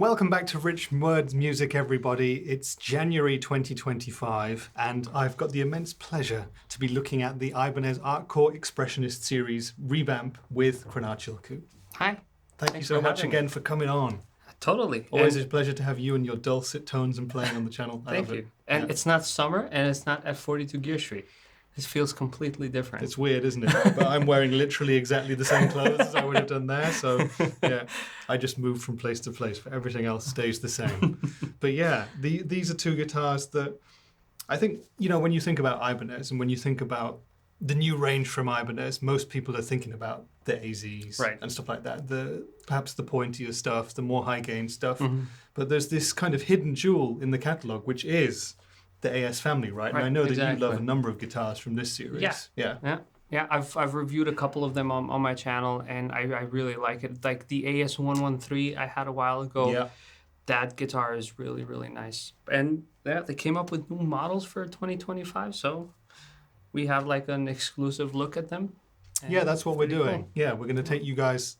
Welcome back to Rich Words Music, everybody. It's January 2025, and I've got the immense pleasure to be looking at the Ibanez Artcore Expressionist series revamp with Krenar Cilku. Hi. Thank you so much again for coming on. Totally. Always a pleasure to have you and your dulcet tones and playing on the channel. Thank you. And it's not summer, and it's not at 42 Gear Street. This feels completely different. It's weird, isn't it? But I'm wearing literally exactly the same clothes as I would have done there. So, yeah, I just moved from place to place, but everything else stays the same. But yeah, these are two guitars that I think, you know, when you think about Ibanez and when you think about the new range from Ibanez, most people are thinking about the AZs and stuff like that. Perhaps the pointier stuff, the more high gain stuff. Mm-hmm. But there's this kind of hidden jewel in the catalog, which is the AS family, right? And I know that you love a number of guitars from this series. Yeah. I've reviewed a couple of them on my channel, and I really like it. Like the AS113 I had a while ago. Yeah. That guitar is really, really nice. And yeah, they came up with new models for 2025, so we have like an exclusive look at them. Yeah, that's what we're doing. Cool. Yeah, we're going to take you guys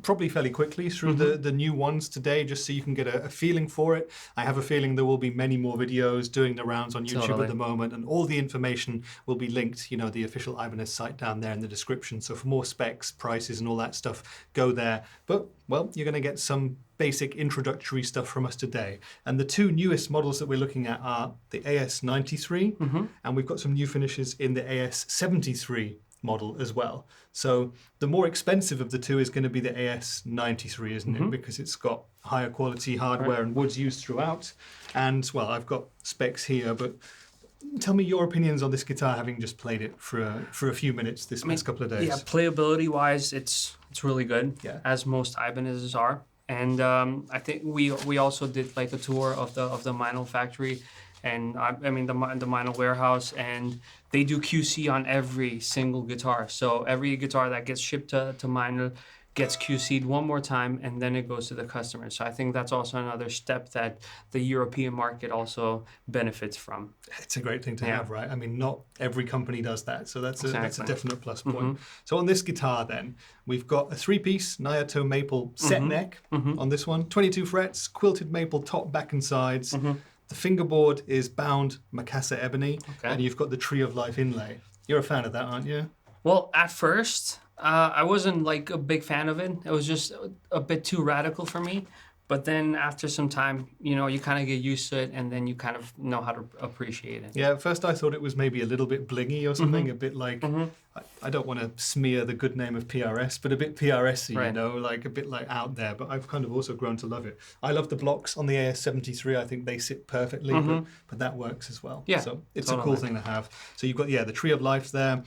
probably fairly quickly through the new ones today, just so you can get a feeling for it. I have a feeling there will be many more videos doing the rounds on YouTube at the moment, and all the information will be linked, you know, the official Ibanez site down there in the description. So for more specs, prices, and all that stuff, go there. But, well, you're going to get some basic introductory stuff from us today. And the two newest models that we're looking at are the AS93, and we've got some new finishes in the AS73 model as well. So the more expensive of the two is going to be the AS93, isn't it? Because it's got higher quality hardware and woods used throughout. And, well, I've got specs here, but tell me your opinions on this guitar, having just played it for a few minutes this past couple of days. Yeah, playability-wise, it's really good, as most Ibanez's are. And I think we also did like a tour of the Meinl factory, and I mean the Meinl warehouse, and they do QC on every single guitar. So every guitar that gets shipped to Meinl gets QC'd one more time, and then it goes to the customer. So I think that's also another step that the European market also benefits from. It's a great thing to have, right? I mean, not every company does that, so that's a definite plus point. So on this guitar then, we've got a three-piece Nayato maple set neck on this one, 22 frets, quilted maple top, back and sides. The fingerboard is bound Macassar ebony, and you've got the Tree of Life inlay. You're a fan of that, aren't you? Well, at first, I wasn't like a big fan of it. It was just a bit too radical for me. But then after some time, you know, you kind of get used to it, and then you kind of know how to appreciate it. Yeah, at first I thought it was maybe a little bit blingy or something, a bit like, I don't want to smear the good name of PRS, but a bit PRS-y, you know, like a bit like out there. But I've kind of also grown to love it. I love the blocks on the AS73. I think they sit perfectly, but that works as well. Yeah, so it's a cool thing to have. So you've got, the Tree of Life there.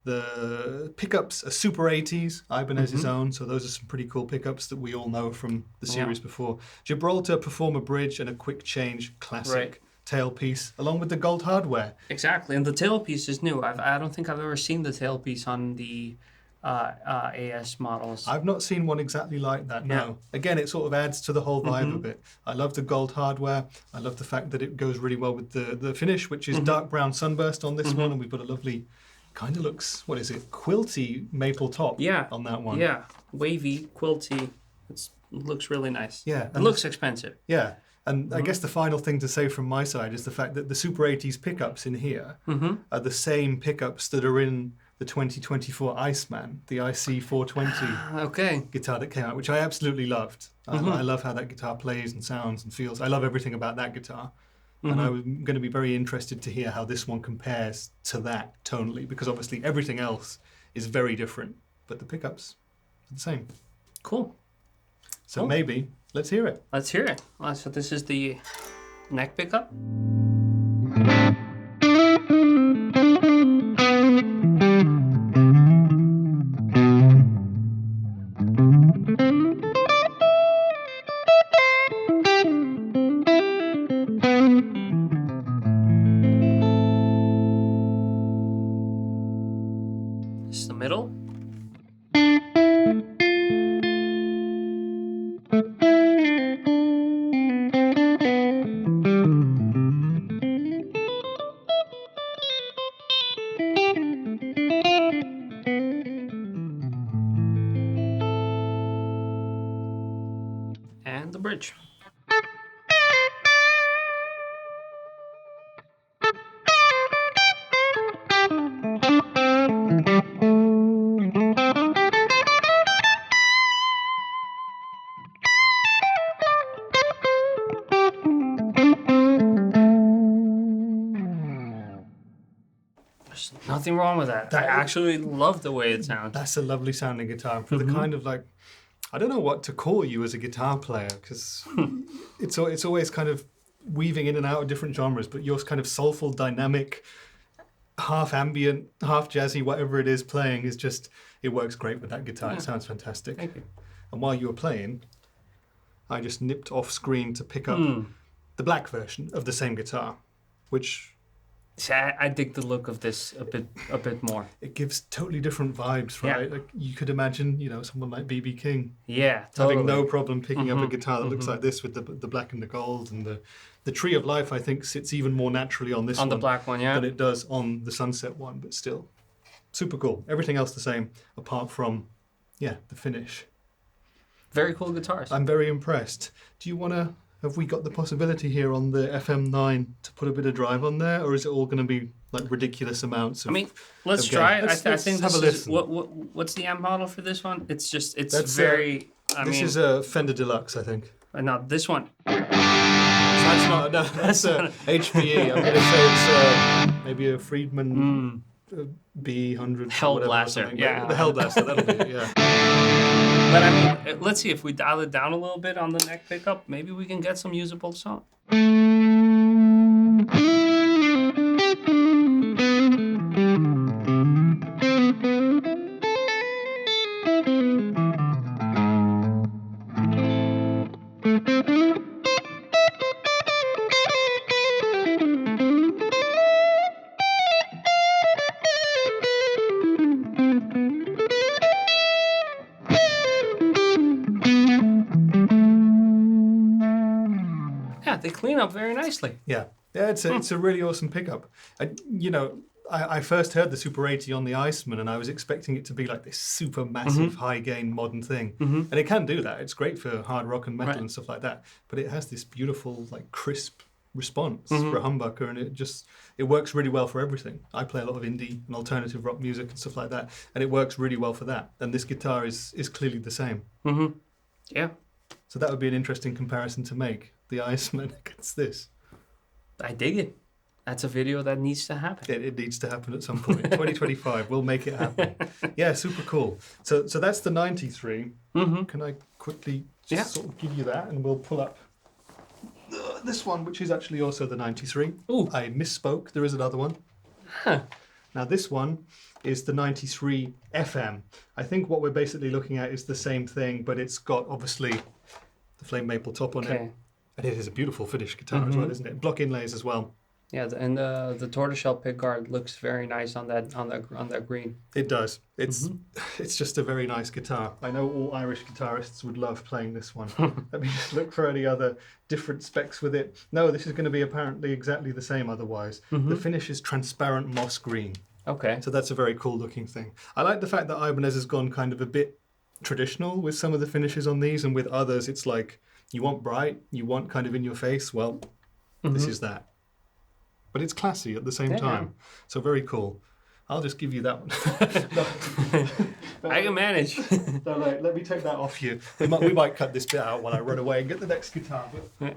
The pickups are Super 80s, Ibanez's own, so those are some pretty cool pickups that we all know from the series before. Gibraltar Performer Bridge and a quick change classic tailpiece, along with the gold hardware. Exactly, and the tailpiece is new. I don't think I've ever seen the tailpiece on the AS models. I've not seen one exactly like that, no. Again, it sort of adds to the whole vibe of it. I love the gold hardware. I love the fact that it goes really well with the finish, which is dark brown sunburst on this one, and we've got a lovely... kind of looks, what is it, quilty maple top on that one. Yeah, wavy, quilty. It looks really nice. Yeah. It looks expensive. Yeah, and I guess the final thing to say from my side is the fact that the Super 80s pickups in here are the same pickups that are in the 2024 Iceman, the IC420 guitar that came out, which I absolutely loved. I love how that guitar plays and sounds and feels. I love everything about that guitar. And I'm going to be very interested to hear how this one compares to that tonally, because obviously everything else is very different, but the pickups are the same. Cool. So maybe, let's hear it. Let's hear it. So this is the neck pickup. Middle. And the bridge. nothing wrong with that. I actually love the way it sounds. That's a lovely sounding guitar for the kind of like, I don't know what to call you as a guitar player, because it's always kind of weaving in and out of different genres, but yours kind of soulful, dynamic, half ambient, half jazzy, whatever it is playing is just, it works great with that guitar. It sounds fantastic. Thank you. And while you were playing, I just nipped off screen to pick up the black version of the same guitar, which... See, I dig the look of this a bit more. It gives totally different vibes, right? Like you could imagine, someone like B.B. King. Yeah, totally. Having no problem picking up a guitar that looks like this with the black and the gold, and the Tree of Life, I think, sits even more naturally on this one. On the black one, yeah. Than it does on the Sunset one, but still. Super cool. Everything else the same, apart from, the finish. Very cool guitars. I'm very impressed. Do you want to... Have we got the possibility here on the FM9 to put a bit of drive on there, or is it all going to be like ridiculous amounts of... let's try it. I think have a listen. What's the amp model for this one? It's This is a Fender Deluxe, I think. No, this one. That's not... No, that's a HPE. I'm going to say it's maybe a Friedman B100. Hellblaster, yeah. The Hellblaster, that'll be it, yeah. But let's see, if we dial it down a little bit on the neck pickup, maybe we can get some usable sound. They clean up very nicely. Yeah, it's a really awesome pickup. I first heard the Super 80 on the Iceman, and I was expecting it to be like this super massive high gain modern thing, and it can do that. It's great for hard rock and metal and stuff like that. But it has this beautiful, like crisp response for a humbucker, and it works really well for everything. I play a lot of indie and alternative rock music and stuff like that, and it works really well for that. And this guitar is clearly the same. Yeah. So that would be an interesting comparison to make. The Iceman against this. I dig it. That's a video that needs to happen. It needs to happen at some point. 2025, we'll make it happen. Yeah, super cool. So that's the 93. Can I quickly just sort of give you that, and we'll pull up this one, which is actually also the 93. Ooh. I misspoke. There is another one. Now this one is the 93 FM. I think what we're basically looking at is the same thing, but it's got obviously the flame maple top on it. And it is a beautiful finished guitar as well, isn't it? Block inlays as well. Yeah, and the tortoiseshell pickguard looks very nice on that green. It does. It's just a very nice guitar. I know all Irish guitarists would love playing this one. Let me just look for any other different specs with it. No, this is going to be apparently exactly the same otherwise. The finish is transparent moss green. Okay. So that's a very cool looking thing. I like the fact that Ibanez has gone kind of a bit traditional with some of the finishes on these, and with others it's like, you want bright, you want kind of in your face, well, this is that. But it's classy at the same time. So very cool. I'll just give you that one. I can manage. No, let me take that off you. We might cut this bit out while I run away and get the next guitar. Now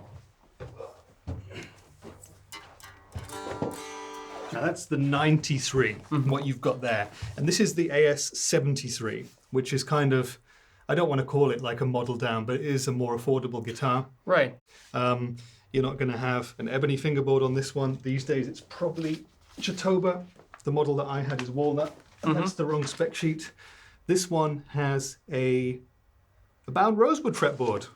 that's the 93, what you've got there. And this is the AS73, which is kind of, I don't want to call it like a model down, but it is a more affordable guitar. Right. You're not going to have an ebony fingerboard on this one. These days it's probably Chatoba. The model that I had is walnut, and that's the wrong spec sheet. This one has a bound rosewood fretboard.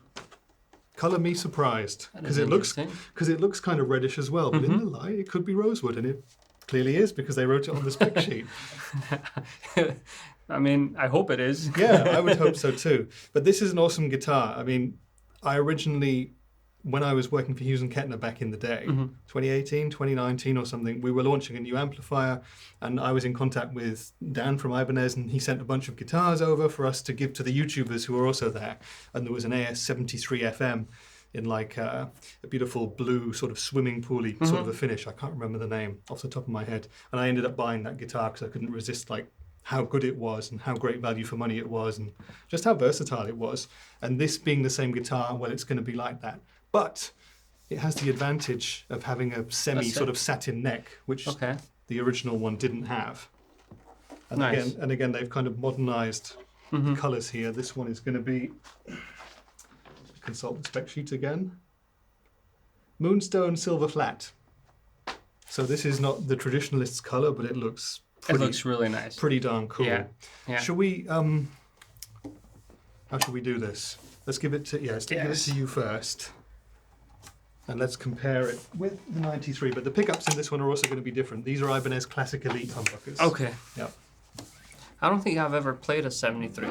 Color me surprised, because it looks kind of reddish as well, but in the light it could be rosewood, and it clearly is because they wrote it on the spec sheet. I mean, I hope it is. Yeah, I would hope so too. But this is an awesome guitar. I mean, I originally, when I was working for Hughes and Kettner back in the day, 2018, 2019 or something, we were launching a new amplifier, and I was in contact with Dan from Ibanez, and he sent a bunch of guitars over for us to give to the YouTubers who were also there. And there was an AS93FM in like a beautiful blue sort of swimming pooly sort of a finish. I can't remember the name off the top of my head. And I ended up buying that guitar because I couldn't resist like how good it was and how great value for money it was and just how versatile it was. And this being the same guitar, well, it's going to be like that. But it has the advantage of having a sort of satin neck, which the original one didn't have. And Nice. again, they've kind of modernized the colors here. This one is going to be, consult the spec sheet again, Moonstone Silver Flat. So this is not the traditionalist's color, but it looks really nice. Pretty darn cool. Yeah. Yeah. Should we, how should we do this? Let's give it to, give it to you first. And let's compare it with the 93. But the pickups in this one are also going to be different. These are Ibanez Classic Elite humbuckers. Okay. Yep. I don't think I've ever played a 73.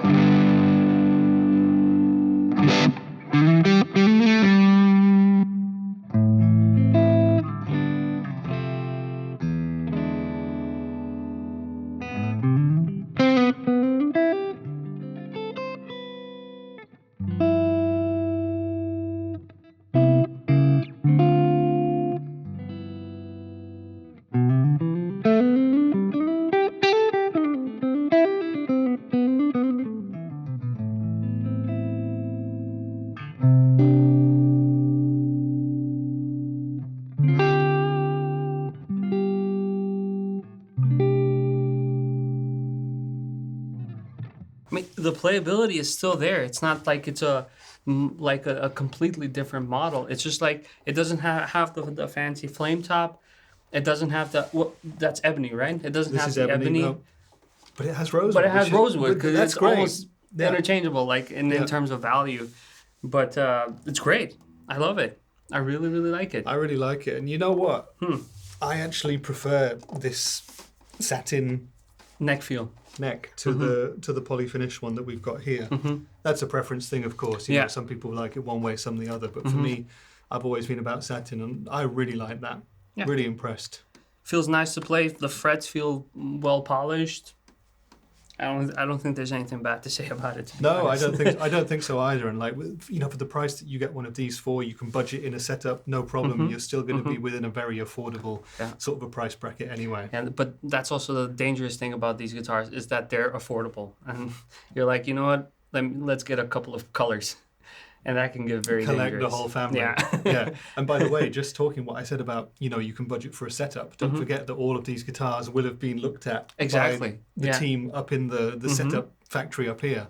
I mean, the playability is still there. It's not like it's a completely different model. It's just like it doesn't have the fancy flame top. It doesn't have that's ebony, right? It doesn't have the ebony. No. But it has rosewood. But it has rosewood because it's great. almost interchangeable, like in terms of value. But it's great. I love it. I really, really like it. I really like it. And you know what? I actually prefer this satin neck feel. Neck to the polyfinish one that we've got here. That's a preference thing, of course. You know, some people like it one way, some the other. But for me, I've always been about satin, and I really like that. Yeah. Really impressed. Feels nice to play. The frets feel well polished. I don't think there's anything bad to say about it. No, I don't think so either. And like, you know, for the price that you get one of these for, you can budget in a setup, no problem. You're still going to be within a very affordable sort of a price bracket anyway. But that's also the dangerous thing about these guitars is that they're affordable, and you're like, you know what? Let's get a couple of colors, and that can get very collect dangerous. the whole family. Yeah. And by the way, just talking what I said about, you know, you can budget for a setup. Don't forget that all of these guitars will have been looked at by the team up in the setup factory up here.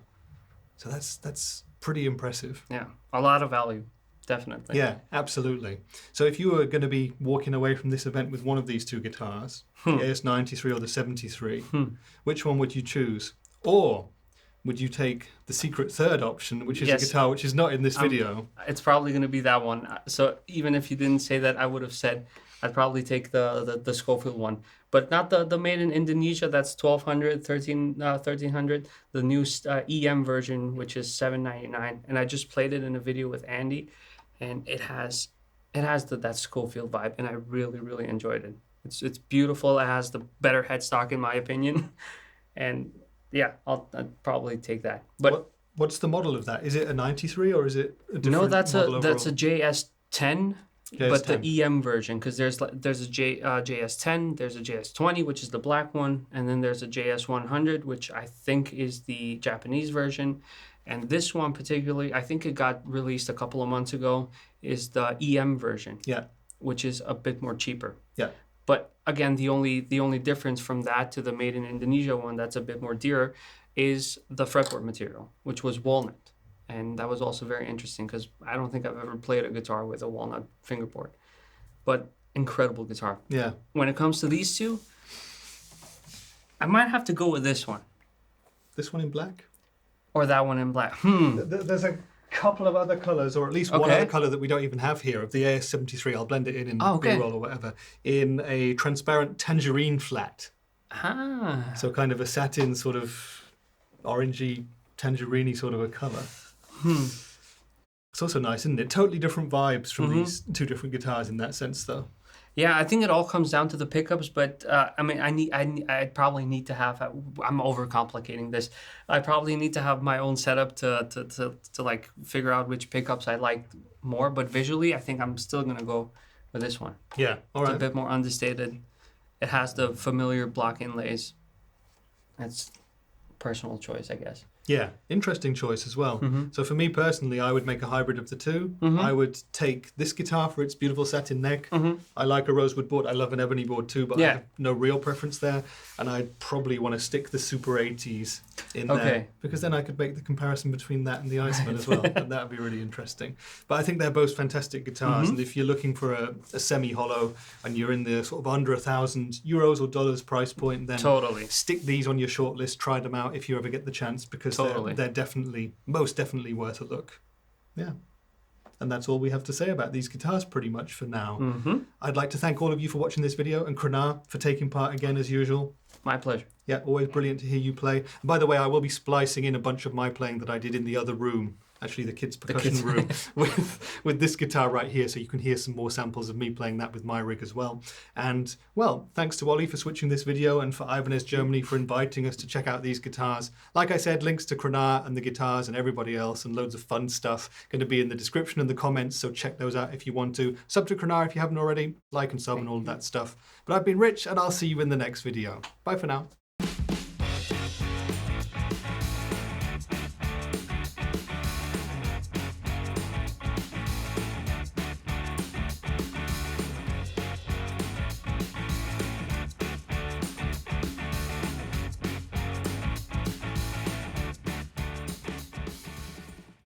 So that's pretty impressive. Yeah, a lot of value, definitely. Yeah, absolutely. So if you were going to be walking away from this event with one of these two guitars, the AS93 or the 73, which one would you choose? Or would you take the secret third option, which is a guitar which is not in this video? It's probably going to be that one. So even if you didn't say that, I would have said I'd probably take the Schofield one. But not the made in Indonesia, that's 1300. The new EM version, which is $799. And I just played it in a video with Andy, and it has that Schofield vibe, and I really, really enjoyed it. It's beautiful. It has the better headstock in my opinion. And yeah, I'd probably take that. But what's the model of that? Is it a 93 or is it a different model? No, that's a JS10. But the EM version, because there's a JS10, there's a JS20, which is the black one, and then there's a JS100, which I think is the Japanese version. And this one particularly, I think it got released a couple of months ago, is the EM version. Yeah. Which is a bit more cheaper. Yeah. But again, the only difference from that to the made in Indonesia one that's a bit more dear is the fretboard material, which was walnut. And that was also very interesting because I don't think I've ever played a guitar with a walnut fingerboard. But incredible guitar. Yeah. When it comes to these two, I might have to go with this one. This one in black? Or that one in black. There's a couple of other colors, or at least one other color that we don't even have here of the AS73. I'll blend it in B-roll or whatever, in a transparent tangerine flat. So kind of a satin sort of orangey, tangerine-y sort of a color. It's also nice, isn't it? Totally different vibes from these two different guitars in that sense, though. Yeah, I think it all comes down to the pickups, but I mean, I probably need to have. I'm overcomplicating this. I probably need to have my own setup to like figure out which pickups I like more. But visually, I think I'm still gonna go with this one. Yeah, all right. It's a bit more understated. It has the familiar block inlays. That's personal choice, I guess. Yeah, interesting choice as well. So for me personally, I would make a hybrid of the two. I would take this guitar for its beautiful satin neck. I like a rosewood board. I love an ebony board too, but I have no real preference there. And I'd probably want to stick the Super 80s in there, because then I could make the comparison between that and the Iceman as well, and that would be really interesting. But I think they're both fantastic guitars, and if you're looking for a semi-hollow and you're in the sort of under €1,000 or dollars price point, then stick these on your short list, try them out if you ever get the chance, because they're definitely, most definitely worth a look. Yeah. And that's all we have to say about these guitars pretty much for now. I'd like to thank all of you for watching this video, and Krenar for taking part again as usual. My pleasure. Yeah, always brilliant to hear you play. And by the way, I will be splicing in a bunch of my playing that I did in the other room, actually the kids' percussion room, with this guitar right here, so you can hear some more samples of me playing that with my rig as well. And, well, thanks to Ollie for switching this video, and for Ibanez Germany for inviting us to check out these guitars. Like I said, links to Krenar and the guitars and everybody else and loads of fun stuff going to be in the description and the comments, so check those out if you want to. Sub to Krenar if you haven't already, like and sub and all of that stuff. But I've been Rich, and I'll see you in the next video. Bye for now.